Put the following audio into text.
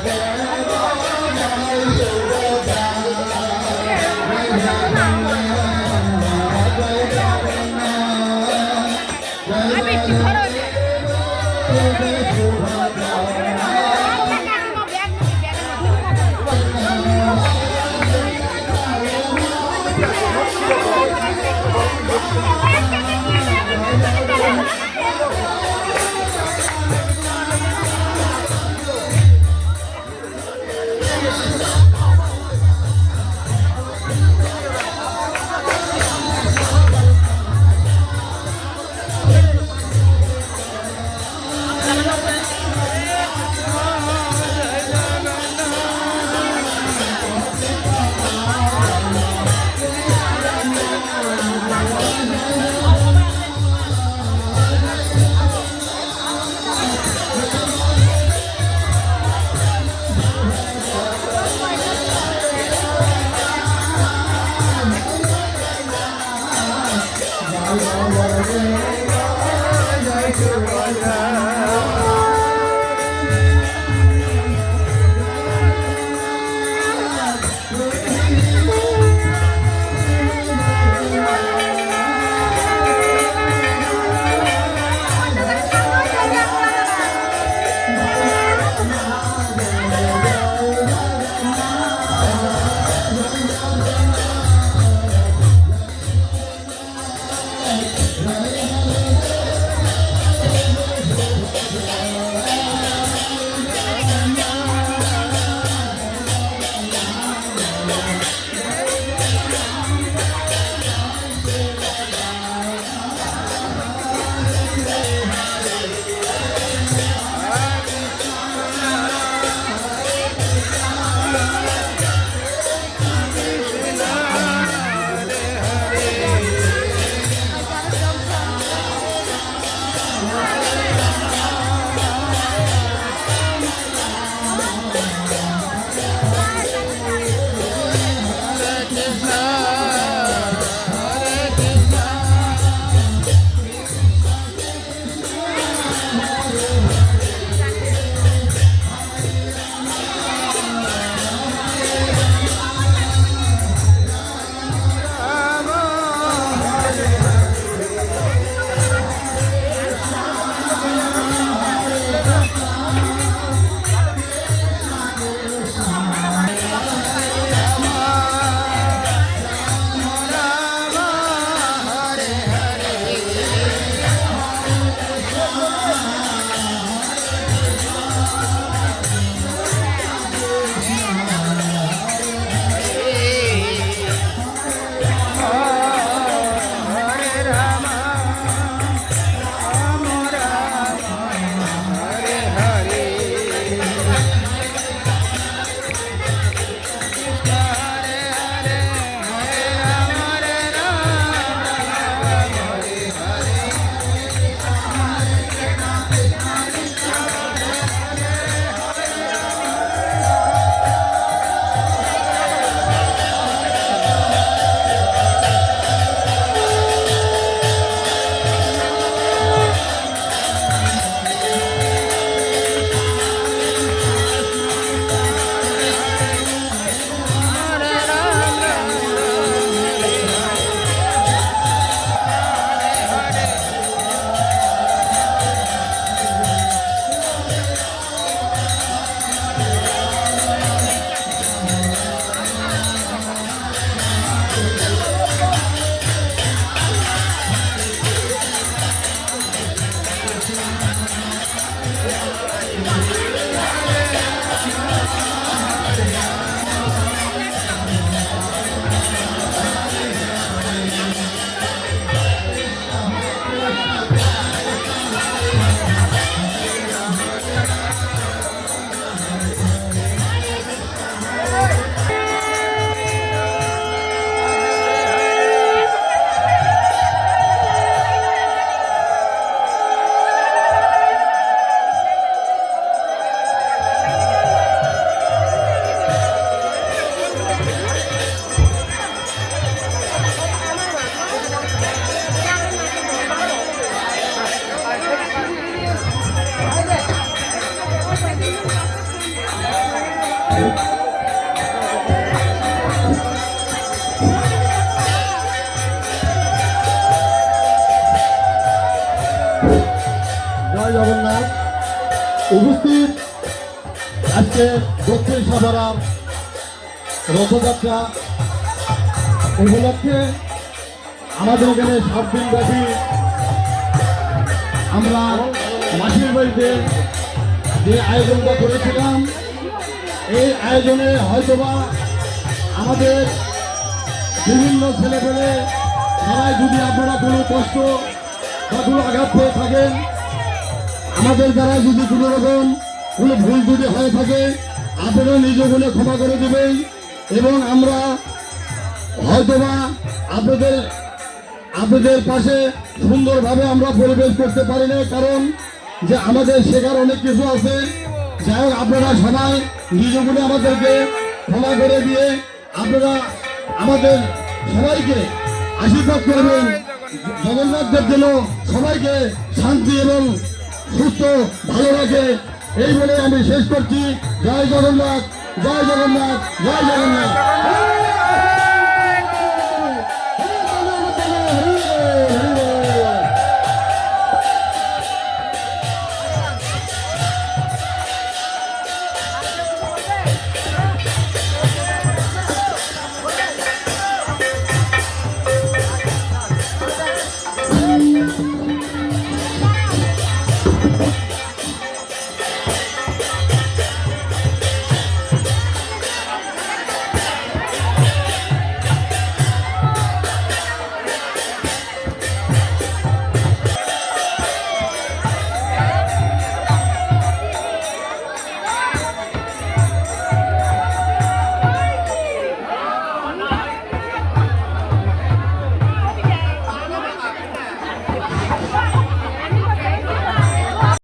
Yes. জয় জগন্নাথ। উপস্থিত আজকে দক্ষিণ সাভারার রথযাত্রা উপলক্ষে আমাদের এখানে 7 দিন ব্যাপী আমরা মাসির বাড়িতে যে আয়োজনটা করেছিলাম, এই আয়োজনে হয়তোবা আমাদের বিভিন্ন ছেলেপেলে সবাই যদি আপনারা কোনো কষ্ট বা কোনো আঘাত পেয়ে থাকেন, আমাদের দ্বারা যদি কোনো রকম কোনো ভুল যদি হয়ে থাকে, আপনারা নিজ বলে ক্ষমা করে দেবেন। এবং আমরা হয়তোবা আপনাদের পাশে সুন্দরভাবে আমরা পরিবেশ করতে পারি না, কারণ যে আমাদের শেখার অনেক কিছু আছে। যাই হোক, আপনারা সবাই নিজ বলে আমাদেরকে ক্ষমা করে দিয়ে আপনারা আমাদের সবাইকে আশীর্বাদ করবেন। জগন্নাথদের জন্য সবাইকে শান্তি এবং সুস্থ ভালো রাখে, এই বলে আমি শেষ করছি। জয় জগন্নাথ, জয় জগন্নাথ, জয় জগন্নাথ।